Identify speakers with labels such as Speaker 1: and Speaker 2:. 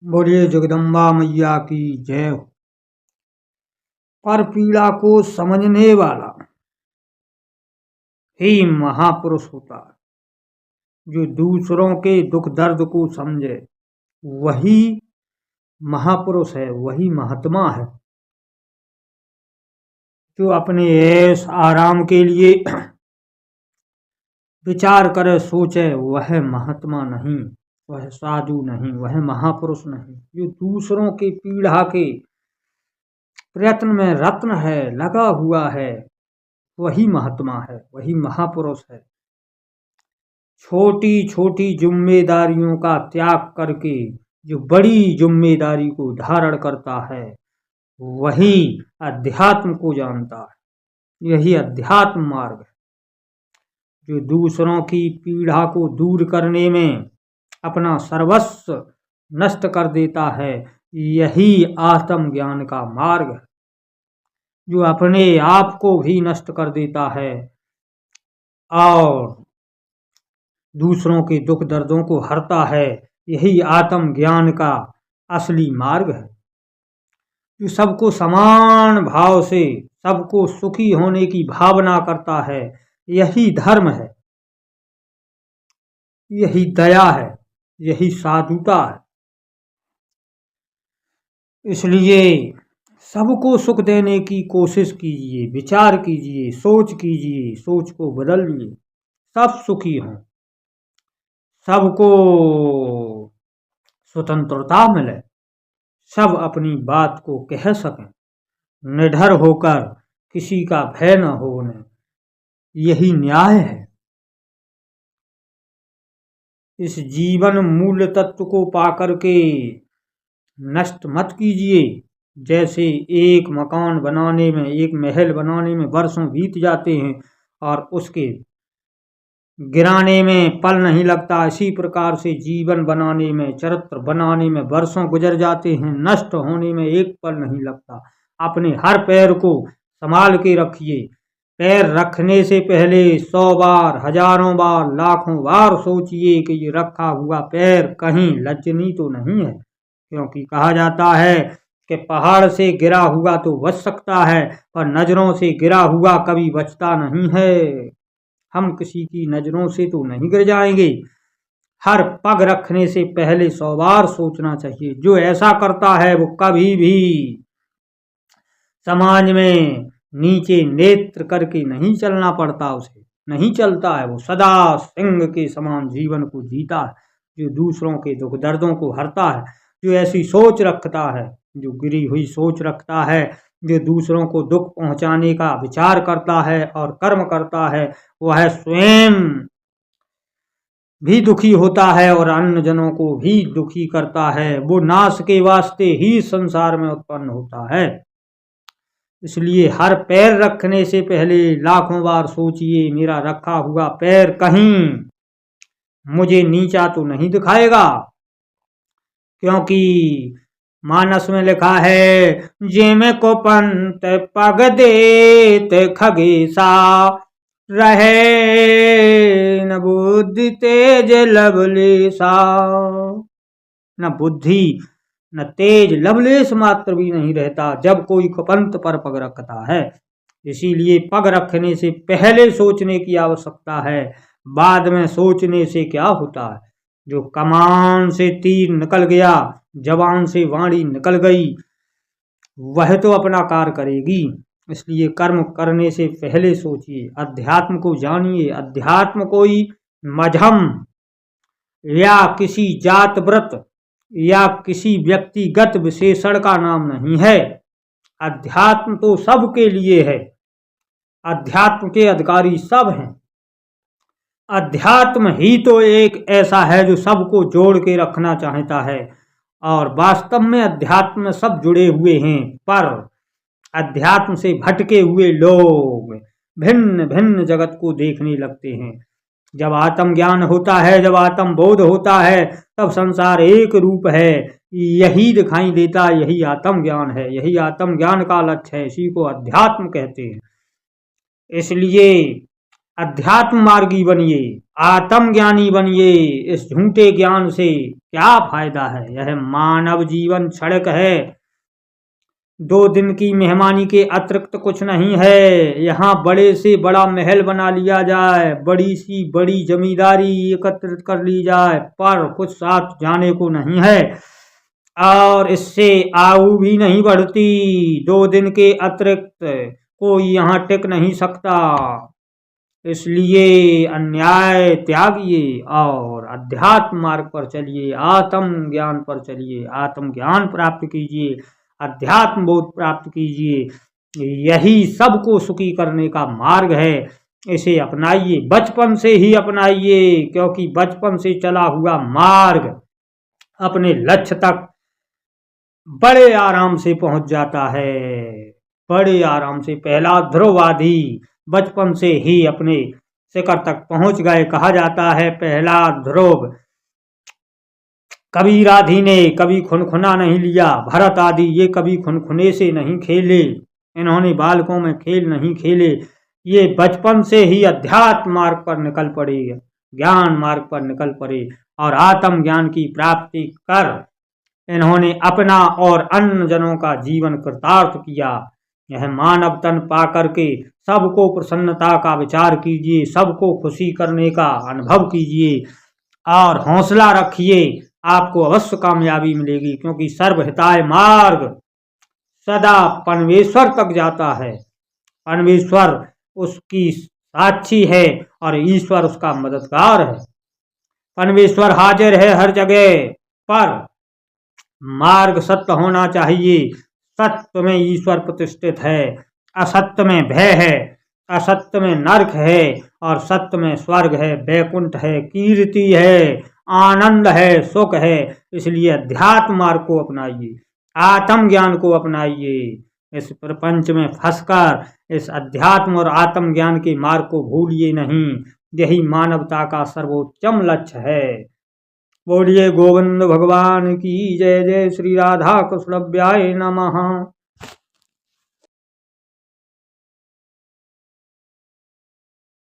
Speaker 1: बोलिए जगदम्बा मैया की जय हो। पर पीड़ा को समझने वाला ही महापुरुष होता है। जो दूसरों के दुख दर्द को समझे वही महापुरुष है, वही महात्मा है। जो अपने ऐश आराम के लिए विचार करे सोचे वह महात्मा नहीं, वह साधु नहीं, वह महापुरुष नहीं। जो दूसरों की पीड़ा के प्रयत्न में रत्न है, लगा हुआ है, वही महात्मा है, वही महापुरुष है। छोटी छोटी जिम्मेदारियों का त्याग करके जो बड़ी जिम्मेदारी को धारण करता है वही अध्यात्म को जानता है। यही अध्यात्म मार्ग है। जो दूसरों की पीड़ा को दूर करने में अपना सर्वस्व नष्ट कर देता है, यही आत्मज्ञान का मार्ग है। जो अपने आप को भी नष्ट कर देता है और दूसरों के दुख दर्दों को हरता है, यही आत्मज्ञान का असली मार्ग है। जो सबको समान भाव से सबको सुखी होने की भावना करता है, यही धर्म है, यही दया है, यही साधुता है। इसलिए सबको सुख देने की कोशिश कीजिए, विचार कीजिए, सोच कीजिए, सोच को बदलिए, सब सुखी हों, सबको स्वतंत्रता मिले, सब अपनी बात को कह सकें, निडर होकर, किसी का भय न हो उन्हें। यही न्याय है। इस जीवन मूल्य तत्व को पाकर के नष्ट मत कीजिए। जैसे एक मकान बनाने में, एक महल बनाने में वर्षों बीत जाते हैं और उसके गिराने में पल नहीं लगता, इसी प्रकार से जीवन बनाने में, चरित्र बनाने में वर्षों गुजर जाते हैं, नष्ट होने में एक पल नहीं लगता। अपने हर पैर को संभाल के रखिए। पैर रखने से पहले 100 बार, हजारों बार, लाखों बार सोचिए कि ये रखा हुआ पैर कहीं लचनी तो नहीं है। क्योंकि कहा जाता है कि पहाड़ से गिरा हुआ तो बच सकता है, पर नजरों से गिरा हुआ कभी बचता नहीं है। हम किसी की नजरों से तो नहीं गिर जाएंगे। हर पग रखने से पहले 100 बार सोचना चाहिए। जो ऐसा करता है वो कभी भी समाज में नीचे नेत्र करके नहीं चलना पड़ता, उसे नहीं चलता है। वो सदा सिंह के समान जीवन को जीता है, जो दूसरों के दुख दर्दों को हरता है, जो ऐसी सोच रखता है, जो गिरी हुई सोच रखता है, जो दूसरों को दुख पहुंचाने का विचार करता है और कर्म करता है, वह स्वयं भी दुखी होता है और अन्य जनों को भी दुखी करता है। वो नाश के वास्ते ही संसार में उत्पन्न होता है। इसलिए हर पैर रखने से पहले लाखों बार सोचिए, मेरा रखा हुआ पैर कहीं मुझे नीचा तो नहीं दिखाएगा। क्योंकि मानस में लिखा है, जेमे को पंत पग देत खगेसा, रहे न बुद्धि तेज लवलेसा। न बुद्धि न तेज लवलेश मात्र भी नहीं रहता जब कोई कुपंत पर पग रखता है। इसीलिए पग रखने से पहले सोचने की आवश्यकता है, बाद में सोचने से क्या होता है। जो कमान से तीर निकल गया, जवान से वाणी निकल गई, वह तो अपना कार्य करेगी। इसलिए कर्म करने से पहले सोचिए, अध्यात्म को जानिए। अध्यात्म कोई मजहम या किसी जात व्रत या किसी व्यक्तिगत विशेषण का नाम नहीं है। अध्यात्म तो सबके लिए है। अध्यात्म के अधिकारी सब हैं। अध्यात्म ही तो एक ऐसा है जो सबको जोड़ के रखना चाहता है, और वास्तव में अध्यात्म में सब जुड़े हुए हैं। पर अध्यात्म से भटके हुए लोग भिन्न भिन्न जगत को देखने लगते हैं। जब आत्मज्ञान होता है, जब आत्म बोध होता है, तब संसार एक रूप है, यही दिखाई देता। यही आत्मज्ञान है, यही आत्मज्ञान का लक्ष्य है। इसी को अध्यात्म कहते हैं। इसलिए अध्यात्म मार्गी बनिए, आत्मज्ञानी बनिए। इस झूठे ज्ञान से क्या फायदा है। यह मानव जीवन क्षणिक है, 2 दिन की मेहमानी के अतिरिक्त कुछ नहीं है। यहाँ बड़े से बड़ा महल बना लिया जाए, बड़ी सी बड़ी जमींदारी एकत्रित कर ली जाए, पर कुछ साथ जाने को नहीं है और इससे आयु भी नहीं बढ़ती। 2 दिन के अतिरिक्त कोई यहाँ टिक नहीं सकता। इसलिए अन्याय त्यागिए और अध्यात्म मार्ग पर चलिए, आत्म ज्ञान पर चलिए, आत्म ज्ञान प्राप्त कीजिए, अध्यात्म बोध प्राप्त कीजिए। यही सबको सुखी करने का मार्ग है। इसे अपनाइए, बचपन से ही अपनाइए, क्योंकि बचपन से चला हुआ मार्ग अपने लक्ष्य तक बड़े आराम से पहुंच जाता है, बड़े आराम से। पहला ध्रुवादि बचपन से ही अपने शिखर तक पहुंच गए। कहा जाता है पहला ध्रुव कबीर आदि ने कभी खुनखुना नहीं लिया, भरत आदि ये कभी खुनखुने से नहीं खेले, इन्होंने बालकों में खेल नहीं खेले। ये बचपन से ही अध्यात्म मार्ग पर निकल पड़े, ज्ञान मार्ग पर निकल पड़े और आत्म ज्ञान की प्राप्ति कर इन्होंने अपना और अन्य जनों का जीवन कृतार्थ किया। यह मानव तन पा करके सबको प्रसन्नता का विचार कीजिए, सबको खुशी करने का अनुभव कीजिए और हौसला रखिए, आपको अवश्य कामयाबी मिलेगी। क्योंकि सर्वहिताय मार्ग सदा परमेश्वर तक जाता है। परमेश्वर उसकी साक्षी है और ईश्वर उसका मददगार है। परमेश्वर हाजिर है हर जगह, पर मार्ग सत्य होना चाहिए। सत्य में ईश्वर प्रतिष्ठित है, असत्य में भय है, असत्य में नरक है और सत्य में स्वर्ग है, वैकुंठ है, कीर्ति है, आनंद है, सुख है। इसलिए अध्यात्म मार्ग को अपनाइए, आत्म ज्ञान को अपनाइए। इस प्रपंच में फंसकर इस अध्यात्म और आत्म ज्ञान के मार्ग को भूलिए नहीं। यही मानवता का सर्वोच्चम लक्ष्य है। बोलिए गोविंद भगवान की जय। जय श्री राधा कृष्ण व्याय नमः।